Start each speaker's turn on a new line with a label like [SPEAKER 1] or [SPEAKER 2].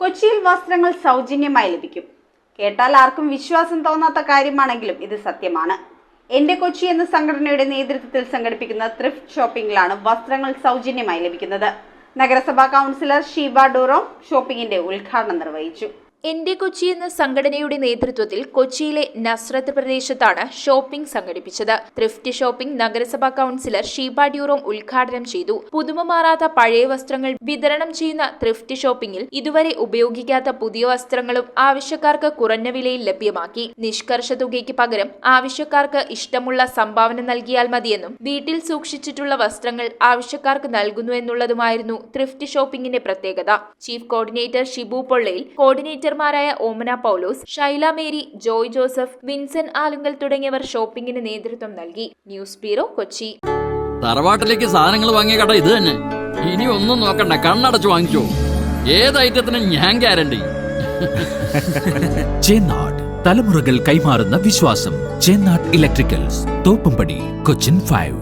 [SPEAKER 1] കൊച്ചിയിൽ വസ്ത്രങ്ങൾ സൗജന്യമായി ലഭിക്കും. കേട്ടാൽ ആർക്കും വിശ്വാസം തോന്നാത്ത കാര്യമാണെങ്കിലും ഇത് സത്യമാണ്. എന്റെ കൊച്ചി എന്ന സംഘടനയുടെ നേതൃത്വത്തിൽ സംഘടിപ്പിക്കുന്ന ത്രിഫ്റ്റ് ഷോപ്പിംഗിലാണ് വസ്ത്രങ്ങൾ സൗജന്യമായി ലഭിക്കുന്നത്. നഗരസഭാ കൗൺസിലർ ഷീബ ഡൂറോം ഷോപ്പിംഗിന്റെ ഉദ്ഘാടനം നിർവഹിച്ചു.
[SPEAKER 2] എന്റെ കൊച്ചി എന്ന സംഘടനയുടെ നേതൃത്വത്തിൽ കൊച്ചിയിലെ നസ്രത്ത് പ്രദേശത്താണ് ഷോപ്പിംഗ് സംഘടിപ്പിച്ചത്. ത്രിഫ്റ്റ് ഷോപ്പിംഗ് നഗരസഭാ കൗൺസിലർ ഷീബ ഡ്യൂറോം ഉദ്ഘാടനം ചെയ്തു. പുതുമ മാറാത്ത പഴയ വസ്ത്രങ്ങൾ വിതരണം ചെയ്യുന്ന ത്രിഫ്റ്റ് ഷോപ്പിംഗിൽ ഇതുവരെ ഉപയോഗിക്കാത്ത പുതിയ വസ്ത്രങ്ങളും ആവശ്യക്കാർക്ക് കുറഞ്ഞ വിലയിൽ ലഭ്യമാക്കി. നിഷ്കർഷ തുകയ്ക്ക് പകരം ആവശ്യക്കാർക്ക് ഇഷ്ടമുള്ള സംഭാവന നൽകിയാൽ മതിയെന്നും വീട്ടിൽ സൂക്ഷിച്ചിട്ടുള്ള വസ്ത്രങ്ങൾ ആവശ്യക്കാർക്ക് നൽകുന്നു എന്നുള്ളതുമായിരുന്നു ത്രിഫ്റ്റ് ഷോപ്പിംഗിന്റെ പ്രത്യേകത. Chief coordinator Shibu Pollayil, coordinator ായ Omana Paulose, Shaila Mary, Joy Joseph, Vincent Alungal തുടങ്ങിയവർ ഷോപ്പിംഗിന് നേതൃത്വം നൽകി. News bureau, Kochi.
[SPEAKER 3] തറവാട്ടിലേക്ക് സാധനങ്ങൾ വാങ്ങിയ കട ഇത് തന്നെ. ഇനി ഒന്നും നോക്കണ്ട, കണ്ണടച്ച് വാങ്ങിച്ചോ. ഏത് ഐറ്റത്തിനും ഞാൻ ഗ്യാരണ്ടി.
[SPEAKER 4] ചേന്നാട്, തലമുറകൾ കൈമാറുന്ന വിശ്വാസം. ചേന്നാട് ഇലക്ട്രിക്കൽസ്, തോപ്പുംപടി, കൊച്ചിൻ 5.